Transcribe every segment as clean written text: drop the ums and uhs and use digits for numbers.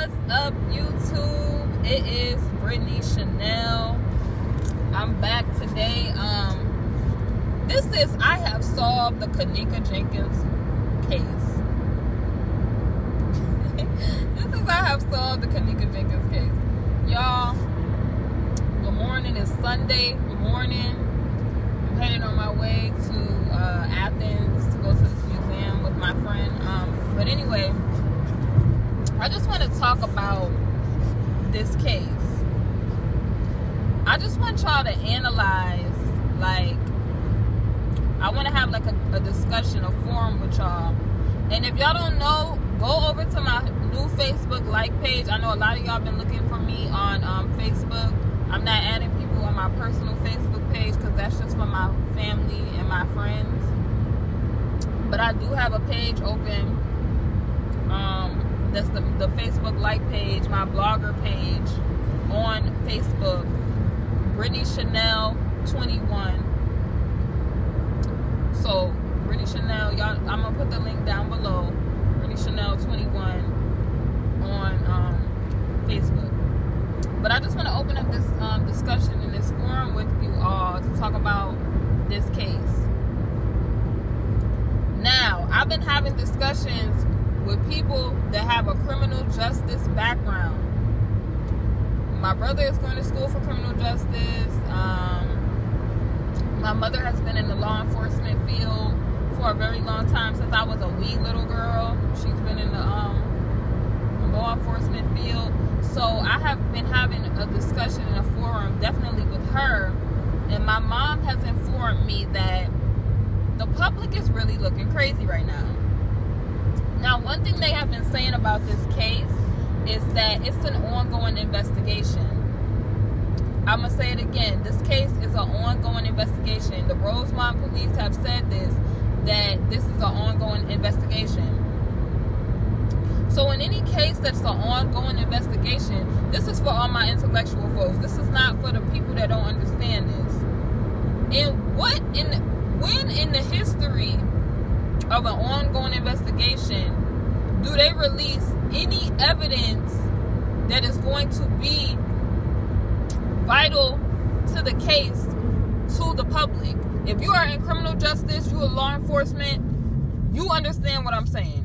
What's up, YouTube? It is Brittany Chanel. I'm back today. I have solved the Kenneka Jenkins case. I have solved the Kenneka Jenkins case. Y'all, good morning. It's Sunday morning. I'm headed on my way to Athens to go to this museum with my friend. But anyway, I just want to talk about this case. I just want y'all to analyze, I want to have a discussion, a forum with y'all. And if y'all don't know, go over to my new Facebook like page. I know a lot of y'all been looking for me on Facebook. I'm not adding people on my personal Facebook page because that's just for my family and my friends. But I do have a page open. That's the Facebook like page, my blogger page on Facebook, Brittany Chanel 21. So Brittany Chanel, y'all, I'm gonna put the link down below. Brittany Chanel 21 on Facebook. But I just want to open up this discussion in this forum with you all to talk about this case. Now, I've been having discussions with people that have a criminal justice background. My brother is going to school for criminal justice. My mother has been in the law enforcement field for a very long time, since I was a wee little girl. She's been in the law enforcement field. So I have been having a discussion in a forum, definitely with her. And my mom has informed me that the public is really looking crazy right now. Now, one thing they have been saying about this case is that it's an ongoing investigation. I'm going to say it again. This case is an ongoing investigation. The Rosemont police have said that this is an ongoing investigation. So in any case that's an ongoing investigation, this is for all my intellectual folks. This is not for the people that don't understand this. And when in the history of an ongoing investigation do they release any evidence that is going to be vital to the case to the public? If you are in criminal justice, you are law enforcement, you understand what I'm saying.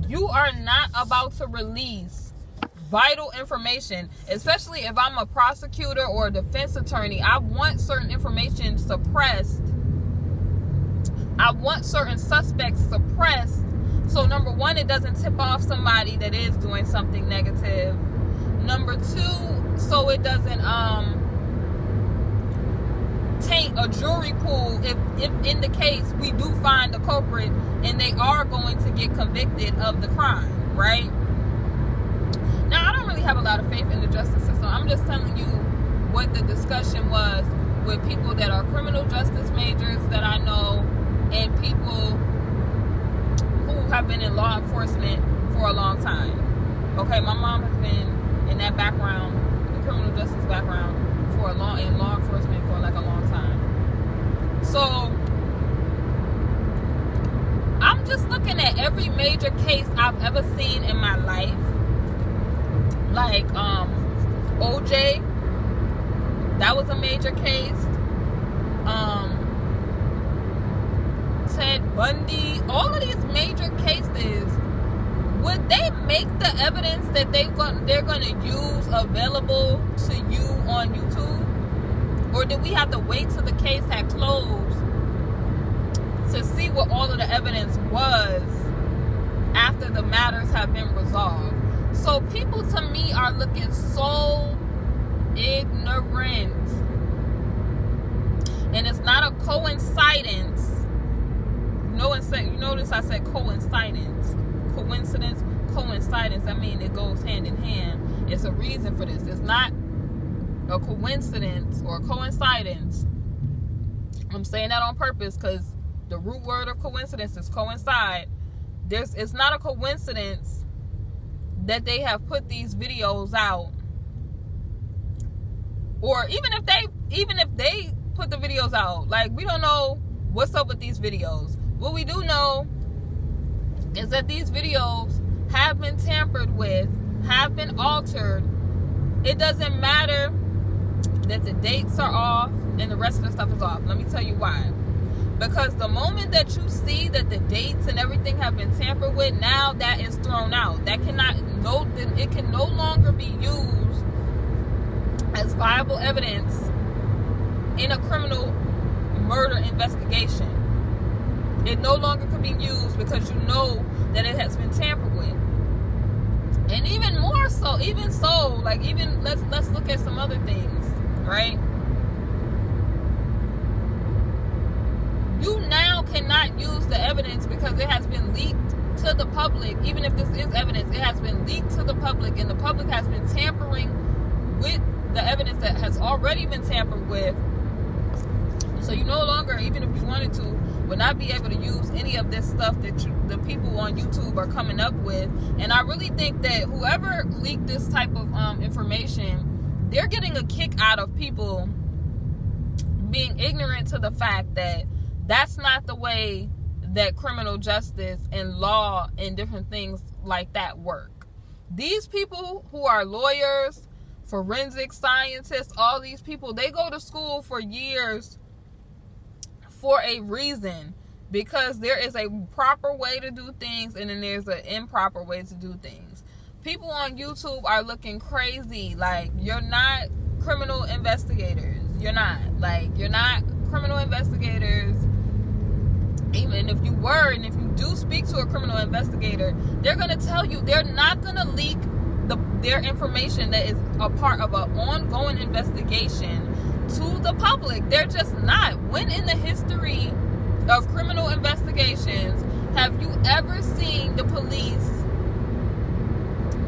You are not about to release vital information, especially if I'm a prosecutor or a defense attorney. I want certain information suppressed. I want certain suspects suppressed. So number one, it doesn't tip off somebody that is doing something negative. Number two, so it doesn't taint a jury pool if in the case we do find the culprit and they are going to get convicted of the crime, right? Now, I don't really have a lot of faith in the justice system. I'm just telling you what the discussion was with people that are criminal justice majors that I know, and people who have been in law enforcement for a long time. Okay, my mom has been in that background, the criminal justice background, in law enforcement for a long time. So I'm just looking at every major case I've ever seen in my life. Like OJ, that was a major case. Ted Bundy, all of these major cases, would they make the evidence that they're going to use available to you on YouTube? Or did we have to wait till the case had closed to see what all of the evidence was after the matters have been resolved? So people, to me, are looking so ignorant. And it's not a coincidence. You notice I said coincidence. Coincidence. I mean, it goes hand in hand. It's a reason for this. It's not a coincidence or a coincidence. I'm saying that on purpose because the root word of coincidence is coincide. It's not a coincidence that they have put these videos out, or even if they put the videos out, we don't know what's up with these videos. What we do know is that these videos have been tampered with have been altered, it doesn't matter that the dates are off and the rest of the stuff is off. Let me tell you why. Because the moment that you see that the dates and everything have been tampered with, now that is thrown out. That it can no longer be used as viable evidence in a criminal murder investigation. It no longer can be used because you know that it has been tampered with. And even more so, let's look at some other things, right? You now cannot use the evidence because it has been leaked to the public. Even if this is evidence, it has been leaked to the public, and the public has been tampering with the evidence that has already been tampered with. So you no longer, even if you wanted to, would not be able to use any of this stuff that the people on YouTube are coming up with. And I really think that whoever leaked this type of information, they're getting a kick out of people being ignorant to the fact that that's not the way that criminal justice and law and different things like that work. These people who are lawyers, forensic scientists, all these people, they go to school for years for a reason, because there is a proper way to do things and then there's an improper way to do things. People on YouTube are looking crazy like you're not criminal investigators. You're not criminal investigators. Even if you were, and if you do speak to a criminal investigator, they're going to tell you they're not going to leak their information that is a part of an ongoing investigation to the public. They're just not. When in the history of criminal investigations have you ever seen the police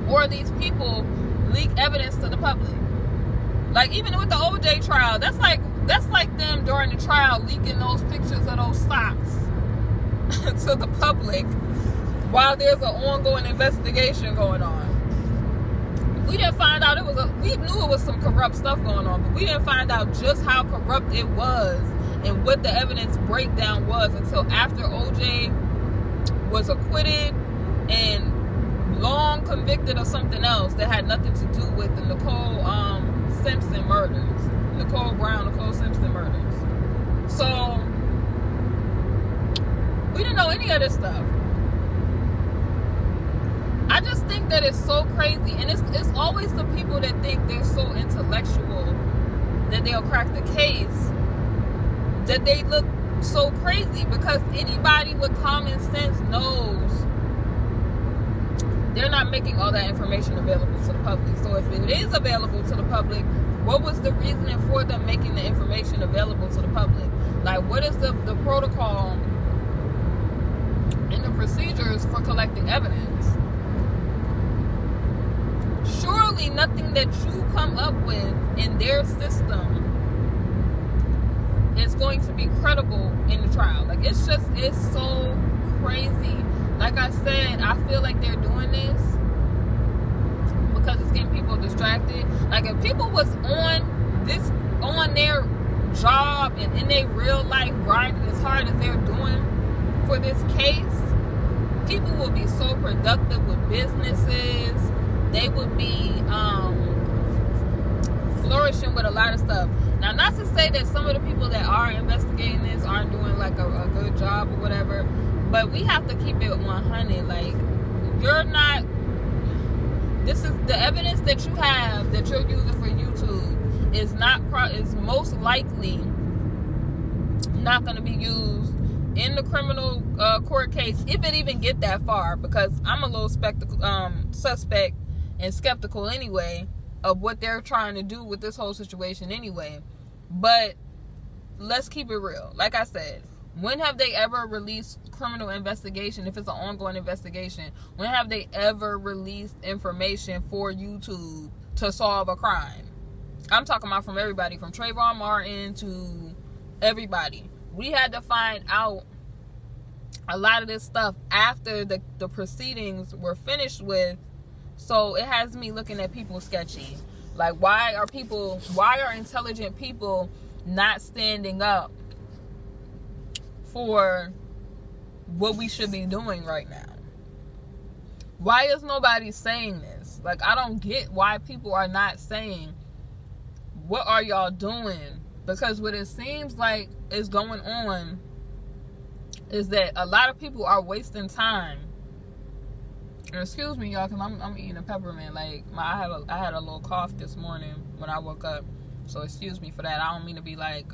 or these people leak evidence to the public? Like, even with the OJ trial, that's like them during the trial leaking those pictures of those socks to the public while there's an ongoing investigation going on. We didn't find out we knew it was some corrupt stuff going on, but we didn't find out just how corrupt it was and what the evidence breakdown was until after OJ was acquitted and long convicted of something else that had nothing to do with the Nicole Simpson murders. Nicole Simpson murders. So we didn't know any of this stuff. I just think that it's so crazy, and it's always the people that think they're so intellectual that they'll crack the case that they look so crazy, because anybody with common sense knows they're not making all that information available to the public. So if it is available to the public, what was the reasoning for them making the information available to the public? Like, what is the protocol and the procedures for collecting evidence? Surely nothing that you come up with in their system is going to be credible in the trial. Like, it's so crazy. Like I said, I feel like they're doing this because it's getting people distracted. Like, if people was on their job and in their real life grinding as hard as they're doing for this case, people will be so productive with businesses. They would be flourishing with a lot of stuff. Now, not to say that some of the people that are investigating this aren't doing like a good job or whatever, but we have to keep it 100. Like, this is the evidence that you have that you're using for YouTube is most likely not going to be used in the criminal court case, if it even get that far, because I'm a little suspect and skeptical anyway of what they're trying to do with this whole situation anyway. But let's keep it real. Like I said, when have they ever released criminal investigation, if it's an ongoing investigation? When have they ever released information for YouTube to solve a crime? I'm talking about from everybody, from Trayvon Martin to everybody. We had to find out a lot of this stuff after the proceedings were finished with. So it has me looking at people sketchy. Like, why are intelligent people not standing up for what we should be doing right now? Why is nobody saying this? Like, I don't get why people are not saying, what are y'all doing? Because what it seems like is going on is that a lot of people are wasting time. And excuse me, y'all, because I'm eating a peppermint. Like, I had a little cough this morning when I woke up. So excuse me for that. I don't mean to be like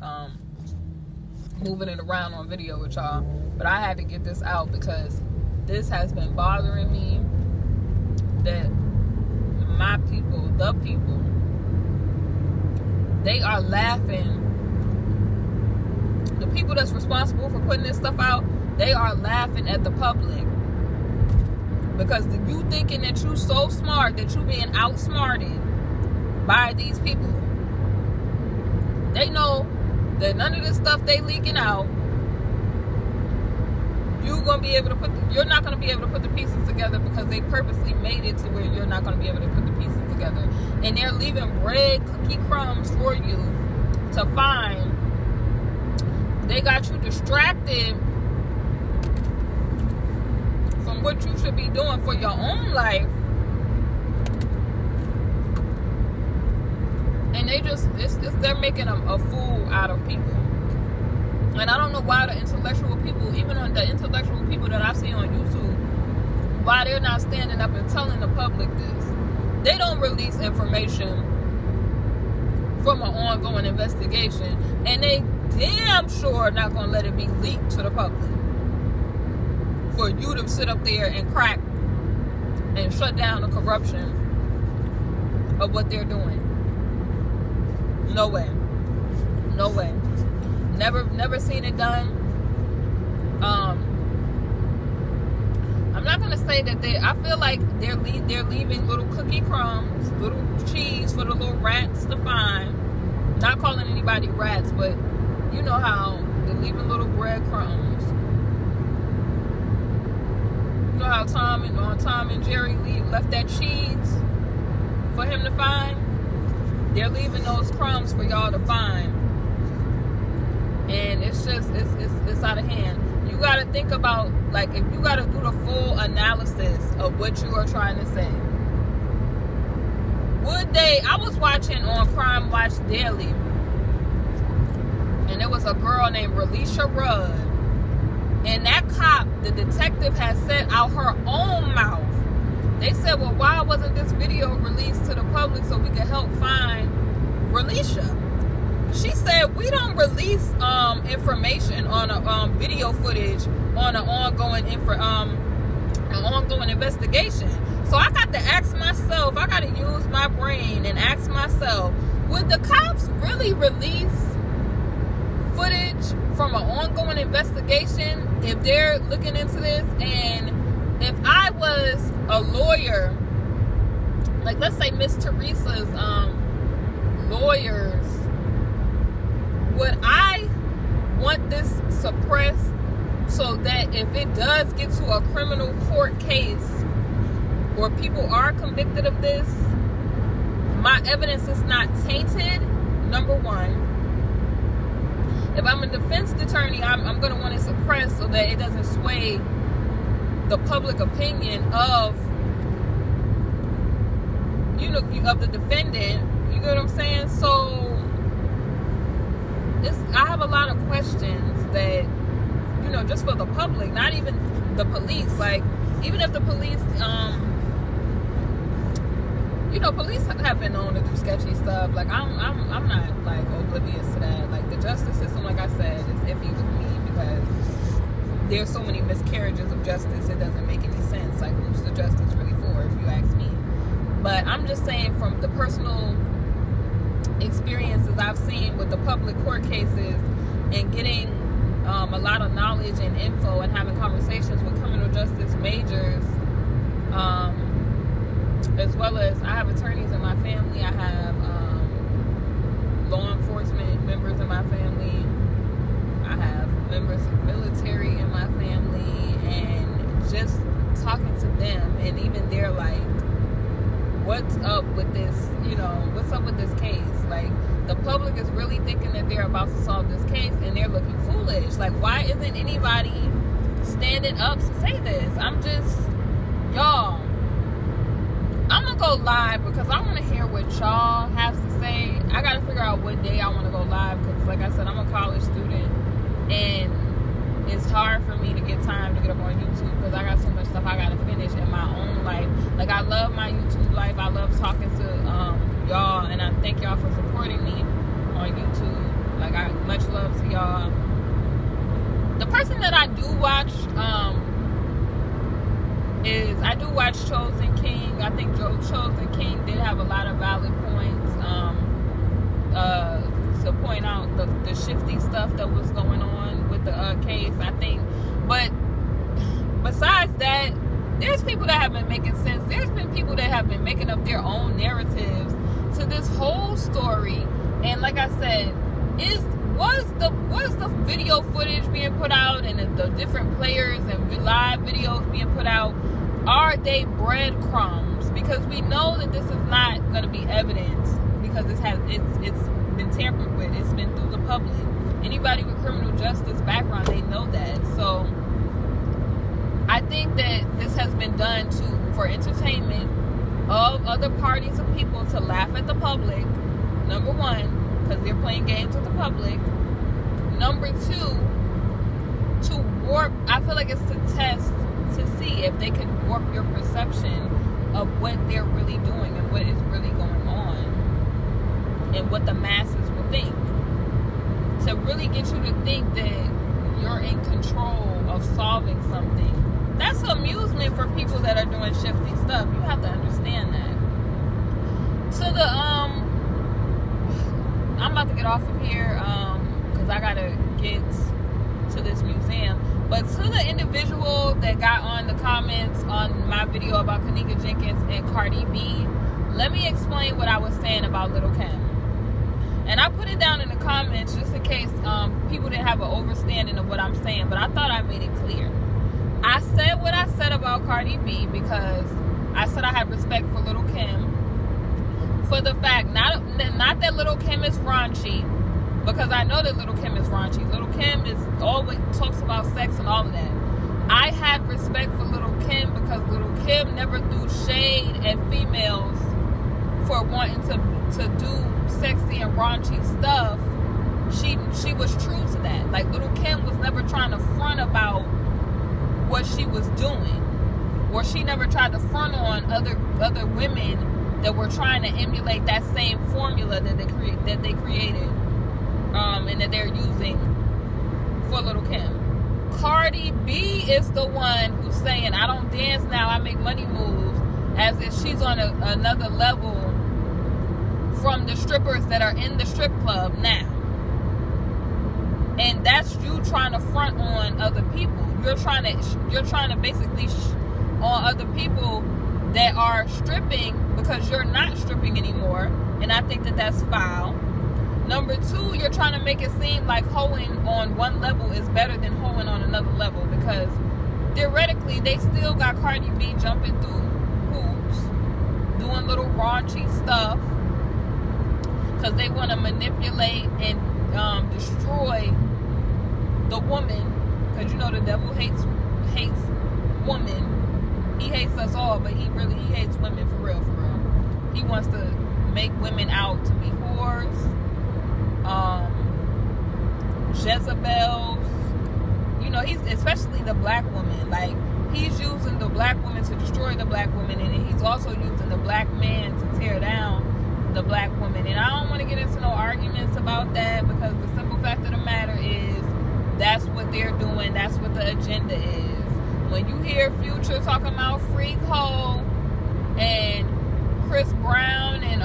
moving it around on video with y'all, but I had to get this out because this has been bothering me. That my people, the people, they are laughing. The people that's responsible for putting this stuff out, they are laughing at the public. Because you thinking that you so smart that you being outsmarted by these people. They know that none of this stuff they leaking out, you're not going to be able to put the pieces together, because they purposely made it to where you're not going to be able to put the pieces together. And they're leaving bread, cookie crumbs for you to find. They got you distracted from what you should be doing for your own life. And they're making a fool out of people. And I don't know why the intellectual people, even on the intellectual people that I see on YouTube, why they're not standing up and telling the public this. They don't release information from an ongoing investigation, and they damn sure not going to let it be leaked to the public for you to sit up there and crack and shut down the corruption of what they're doing. No way. No way. Never seen it done. I'm not gonna say that I feel like they're leaving little cookie crumbs, little cheese for the little rats to find. Not calling anybody rats, but you know how they're leaving little breadcrumbs. You know how Tom and Jerry left that cheese for him to find? They're leaving those crumbs for y'all to find. And it's just, it's out of hand. You got to think about, like, if you got to do the full analysis of what you are trying to say. I was watching on Crime Watch Daily, and there was a girl named Relisha Rudd. And that cop, the detective, had said out her own mouth, they said, well, why wasn't this video released to the public so we could help find Relisha? She said, we don't release information on a video footage on an ongoing investigation. So I got to ask myself, I got to use my brain and ask myself, would the cops really release footage from an ongoing investigation if they're looking into this? And if I was a lawyer, like let's say Miss Teresa's lawyers, would I want this suppressed so that if it does get to a criminal court case or people are convicted of this, my evidence is not tainted, number one. If I'm a defense attorney, I'm going to want it suppressed so that it doesn't sway the public opinion of, of the defendant. You know what I'm saying? So I have a lot of questions that, just for the public, not even the police. Like, even if the police, police have been known to do sketchy stuff. Like, I'm not, like, oblivious to that. Like, the justice system, like I said, is iffy with me because there's so many miscarriages of justice. It doesn't make any sense. Like, who's the justice really for, if you ask me? But I'm just saying, from the personal experiences I've seen with the public court cases and getting a lot of knowledge and info and having conversations with criminal justice majors, as well as I have attorneys in my family, I have law enforcement members in my family, I have members of military in my family, and just talking to them, and even they're like, what's up with this, what's up with this case? Like, the public is really thinking that they're about to solve this case, and they're looking foolish. Like, why isn't anybody standing up to say this? Y'all, I'm gonna go live because I want to hear what y'all have to say. I got to figure out what day I want to go live because, like I said, I'm a college student and it's hard for me to get time to get up on YouTube because I got so much stuff I got to finish in my own life. Like, I love my YouTube life. I love talking to y'all, and I thank y'all for supporting me on YouTube. Like, I much love to y'all. The person that I do watch is, I do watch Chosen King. I think Chosen King did have a lot of valid points to point out the shifty stuff that was going on with the case, I think. But besides that, there's people that have been making sense. There's been people that have been making up their own narratives to this whole story. And like I said, was the video footage being put out and the different players and live videos being put out, are they breadcrumbs? Because we know that this is not going to be evidence because it's been tampered with. It's been through the public. Anybody with criminal justice background, they know that. So I think that this has been done for entertainment of other parties of people to laugh at the public. Number one, because they're playing games with the public. Number two, to warp, I feel like it's to test, to see if they can warp your perception of what they're really doing and what is really going on and what the masses will think. To really get you to think that you're in control of solving something. That's amusement for people that are doing shifty stuff. You have to understand that. So I'm about to get off of here because I gotta get to this museum. But to the individual that got on the comments on my video about Kenneka Jenkins and Cardi B, let me explain what I was saying about Lil' Kim. And I put it down in the comments just in case people didn't have an understanding of what I'm saying, but I thought I made it clear. I said what I said about Cardi B because I said I had respect for Lil' Kim. For the fact, not that Lil' Kim is raunchy, because I know that Lil' Kim is raunchy. Lil' Kim always talks about sex and all of that. I had respect for Lil' Kim because Lil' Kim never threw shade at females for wanting to do sexy and raunchy stuff. She was true to that. Like, Lil' Kim was never trying to front about what she was doing, or she never tried to front on other women that were trying to emulate that same formula that they created and that they're using for Lil' Kim. Cardi B is the one who's saying, I don't dance now, I make money moves, as if she's on another level from the strippers that are in the strip club now. And that's you trying to front on other people. You're trying to basically on other people that are stripping because you're not stripping anymore. And I think that that's foul. Number two, you're trying to make it seem like hoeing on one level is better than hoeing on another level, because theoretically they still got Cardi B jumping through hoops, doing little raunchy stuff, because they want to manipulate and destroy the woman, because you know the devil hates women. He hates us all, but he hates women for real. He wants to make women out to be whores, Jezebels. You know, he's especially the black woman. Like, he's using the black woman to destroy the black woman, and he's also using the black man to tear down the black woman. And I don't want to get into no arguments about that, because the simple fact of the matter is that's what they're doing. That's what the agenda is. When you hear Future talking about Free Cole and Chris Brown and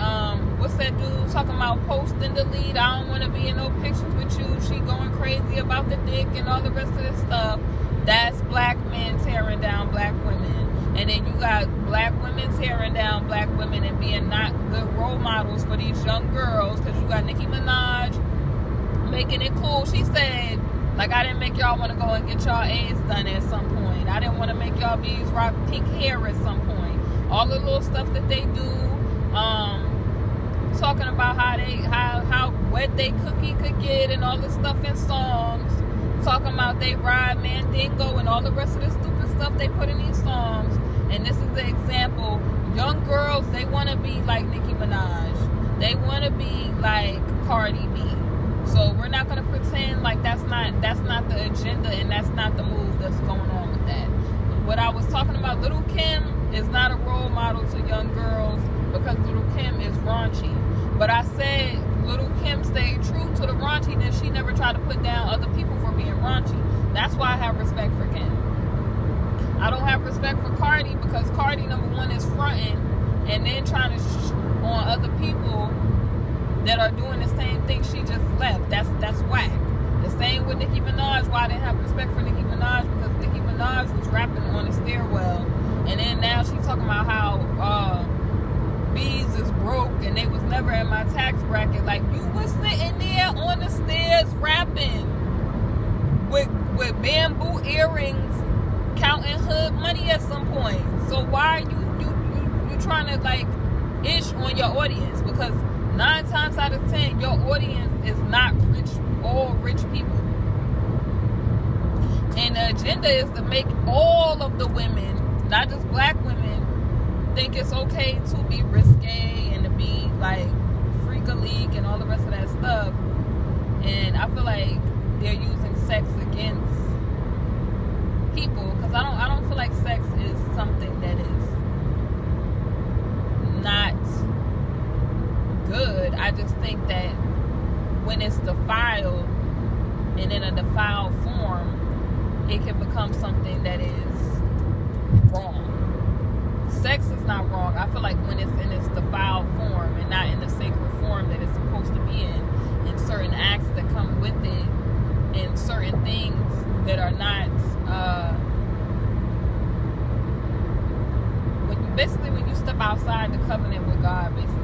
what's that dude talking about post and delete, I don't want to be in no pictures with you, she going crazy about the dick and all the rest of this stuff, that's black men tearing down black women. And then you got black women tearing down black women and being not good role models for these young girls, because you got Nicki Minaj making it cool. She said, like, I didn't make y'all want to go and get y'all AIDS done at some point. I didn't want to make y'all bees rock pink hair at some point. All the little stuff that they do, talking about how wet they cookie could get and all this stuff in songs, talking about they ride Mandingo and all the rest of the stupid stuff they put in these songs. And this is the example. Young girls, they want to be like Nicki Minaj. They want to be like Cardi B. So we're not going to pretend like that's not the agenda and that's not the move that's going on with that. What I was talking about, Little Kim is not a role model to young girls because Little Kim is raunchy. But I said Little Kim stayed true to the raunchiness. She never tried to put down other people for being raunchy. That's why I have respect for Kim. I don't have respect for Cardi because Cardi, number one, is fronting and then trying to on other people that are doing the same thing she just left. That's whack. The same with Nicki Minaj. Why I didn't have respect for Nicki Minaj, because Nicki Minaj was rapping on the stairwell, and then now she's talking about how bees is broke and they was never in my tax bracket. Like, you was sitting there on the stairs rapping with bamboo earrings, counting hood money at some point. So why are you trying to like ish on your audience? Because 9 times out of 10, your audience is not rich, all rich people. And the agenda is to make all of the women, not just black women, think it's okay to be risque and to be like freak-a-leak and all the rest of that stuff. And I feel like they're using sex against people, because I don't feel like sex is something that is not good. I just think that when it's defiled and in a defiled form, it can become something that is wrong. Sex is not wrong. I feel like when it's in its defiled form and not in the sacred form that it's supposed to be in, and certain acts that come with it, and certain things that are not when you step outside the covenant with God, basically,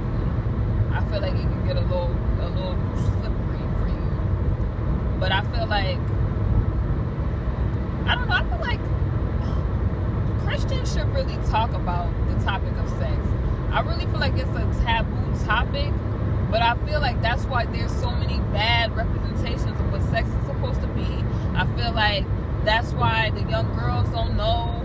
I feel like it can get a little slippery for you. But I feel like, I don't know, I feel like Christians should really talk about the topic of sex. I really feel like it's a taboo topic, but I feel like that's why there's so many bad representations of what sex is supposed to be. I feel like that's why the young girls don't know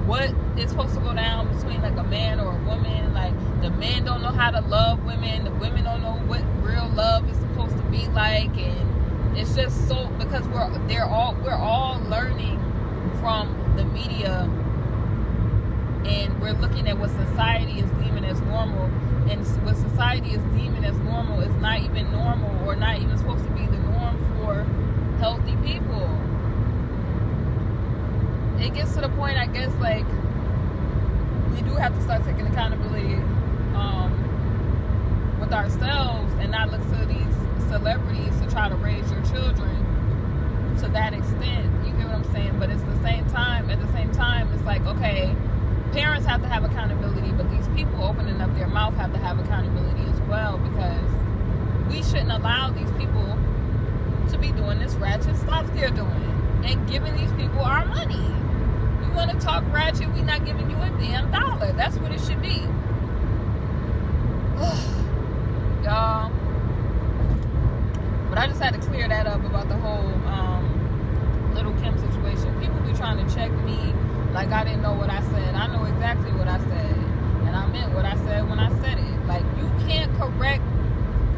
what is supposed to go down between like a man or a woman. Like, the men don't know how to love women, the women don't know what real love is supposed to be like, and it's just so, because we're all learning from the media, and we're looking at what society is deeming as normal, and what society is deeming as normal is not even normal, or not even supposed to be the norm for healthy people. It gets to the point, I guess, like, we do have to start taking accountability with ourselves and not look to these celebrities to try to raise your children to that extent. You get what I'm saying? But it's at the same time, it's like, okay, parents have to have accountability, but these people opening up their mouth have to have accountability as well, because we shouldn't allow these people to be doing this ratchet stuff they're doing and giving these people our money. You want to talk ratchet, we not giving you a damn dollar. That's what it should be. Y'all. But I just had to clear that up about the whole Little Kim situation. People be trying to check me like I didn't know what I said. I know exactly what I said, and I meant what I said when I said it. Like, you can't correct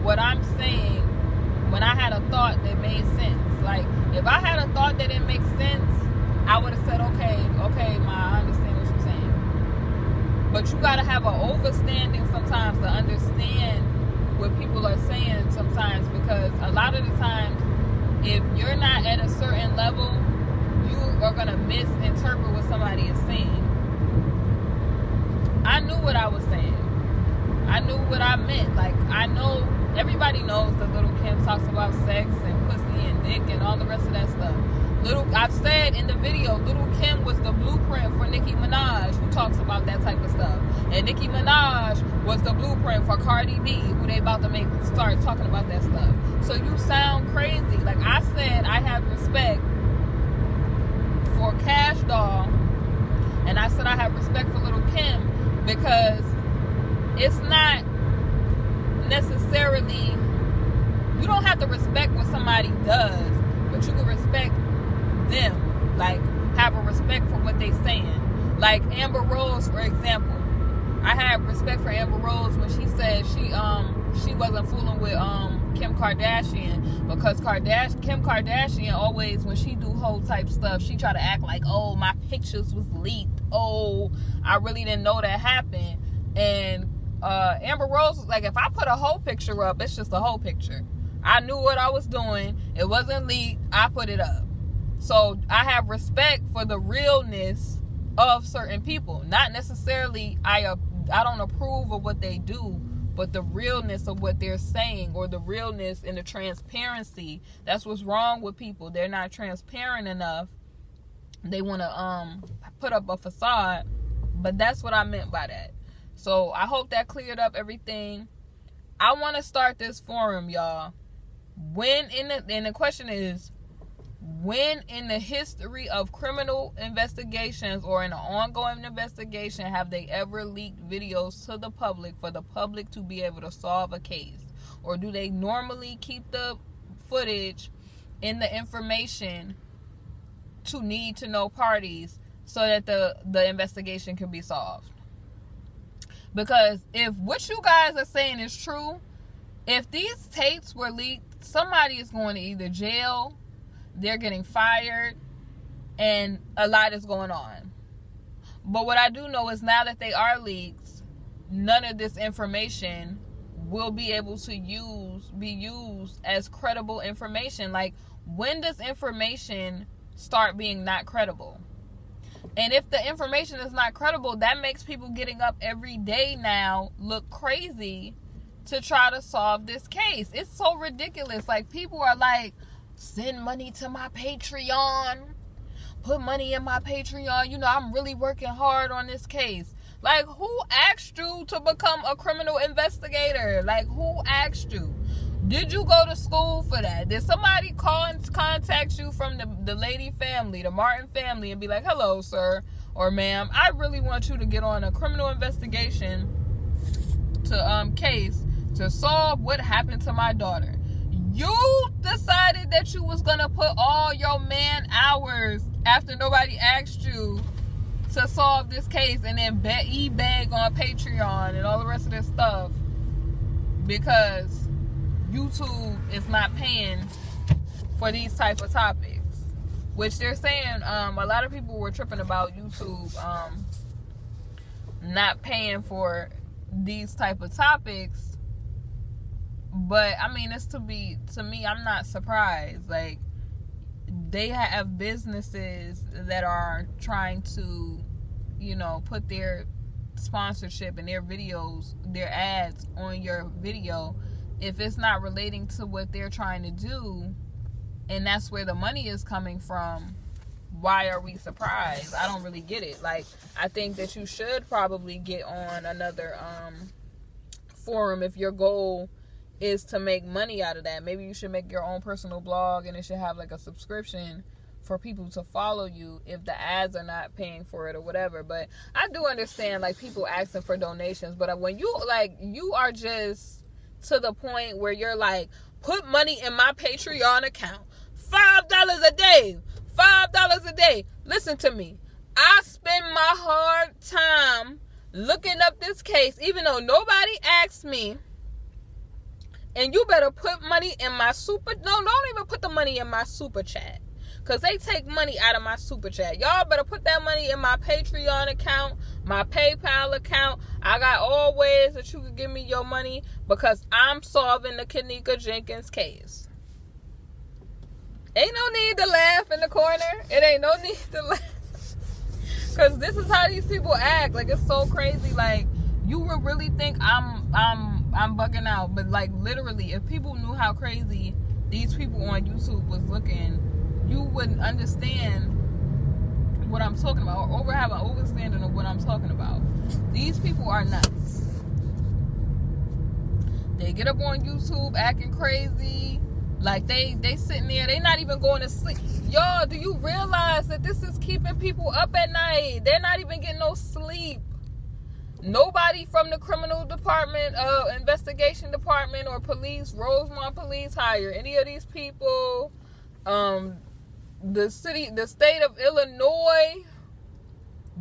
what I'm saying when I had a thought that made sense. Like, if I had a thought that didn't make sense, I would have said, okay, Ma, I understand what you're saying. But you gotta have an overstanding sometimes to understand what people are saying sometimes, because a lot of the times, if you're not at a certain level, you are gonna misinterpret what somebody is saying. I knew what I was saying. I knew what I meant. Like, I know, everybody knows that Little Kim talks about sex and pussy and dick and all the rest of that stuff. I've said in the video, Little Kim was the blueprint for Nicki Minaj, who talks about that type of stuff. And Nicki Minaj was the blueprint for Cardi B, who they about to start talking about that stuff. So you sound crazy. Like, I said, I have respect for Cash Doll, and I said I have respect for Little Kim, because it's not necessarily, you don't have to respect what somebody does, but you can respect them, like, have a respect for what they saying. Like Amber Rose, for example. I had respect for Amber Rose when she said she wasn't fooling with Kim Kardashian, because Kim Kardashian always, when she do whole type stuff, she try to act like, oh, my pictures was leaked. Oh, I really didn't know that happened. And Amber Rose was like, if I put a whole picture up, it's just a whole picture. I knew what I was doing. It wasn't leaked. I put it up. So I have respect for the realness of certain people. Not necessarily I don't approve of what they do, but the realness of what they're saying, or the realness and the transparency. That's what's wrong with people. They're not transparent enough. They want to put up a facade, but that's what I meant by that. So I hope that cleared up everything. I want to start this forum, y'all. And the question is, when in the history of criminal investigations or in an ongoing investigation have they ever leaked videos to the public for the public to be able to solve a case? Or do they normally keep the footage and the information to need to know parties so that the investigation can be solved? Because if what you guys are saying is true, if these tapes were leaked, somebody is going to either jail, they're getting fired, and a lot is going on. But what I do know is now that they are leaked, none of this information will be able to be used as credible information. Like, when does information start being not credible? And if the information is not credible, that makes people getting up every day now look crazy to try to solve this case. It's so ridiculous. Like, people are like, send money to my Patreon, put money in my Patreon, you know, I'm really working hard on this case. Like, who asked you to become a criminal investigator? Like, who asked you? Did you go to school for that? Did somebody call and contact you from the Lady family, the Martin family, and be like, hello, sir or ma'am, I really want you to get on a criminal investigation to case to solve what happened to my daughter? You decided that you was gonna put all your man hours after nobody asked you to solve this case, and then beg on Patreon and all the rest of this stuff because YouTube is not paying for these type of topics, which they're saying a lot of people were tripping about YouTube not paying for these type of topics. But I mean, to me, I'm not surprised. Like, they have businesses that are trying to, you know, put their sponsorship and their videos, their ads on your video. If it's not relating to what they're trying to do, and that's where the money is coming from, why are we surprised? I don't really get it. Like, I think that you should probably get on another forum if your goal is to make money out of that. Maybe you should make your own personal blog, and it should have like a subscription for people to follow you if the ads are not paying for it or whatever. But I do understand, like, people asking for donations, but when you, like, you are just to the point where you're like, put money in my Patreon account, $5 a day, $5 a day. Listen to me, I spend my hard time looking up this case, even though nobody asked me. And you better put money in my don't even put the money in my super chat, because they take money out of my super chat. Y'all better put that money in my Patreon account, my PayPal account. I got all ways that you can give me your money, because I'm solving the Kenneka Jenkins case. Ain't no need to laugh in the corner. It ain't no need to laugh, because this is how these people act. Like, it's so crazy. Like, you would really think I'm bugging out, but like, literally, if people knew how crazy these people on YouTube was looking, you wouldn't understand what I'm talking about, or have an understanding of what I'm talking about. These people are nuts. They get up on YouTube acting crazy, like they sitting there, they not even going to sleep. Y'all, do you realize that this is keeping people up at night? They're not even getting no sleep. Nobody from the criminal department, investigation department, or police, Rosemont police, hire any of these people. The state of Illinois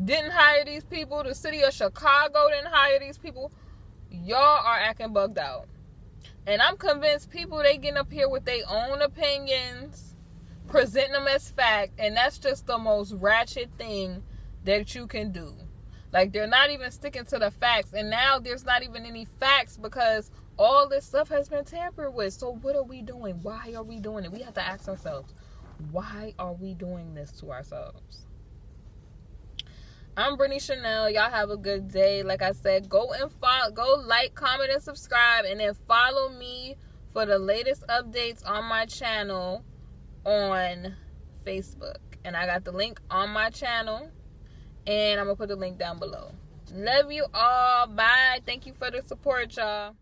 didn't hire these people. The city of Chicago didn't hire these people. Y'all are acting bugged out. And I'm convinced people, they getting up here with their own opinions, presenting them as fact, and that's just the most ratchet thing that you can do. Like, they're not even sticking to the facts, and now there's not even any facts because all this stuff has been tampered with. So what are we doing? Why are we doing it? We have to ask ourselves, why are we doing this to ourselves? I'm Brittany Chanel. Y'all have a good day. Like I said, go like, comment, and subscribe, and then follow me for the latest updates on my channel on Facebook. And I got the link on my channel, and I'm gonna put the link down below. Love you all. Bye. Thank you for the support, y'all.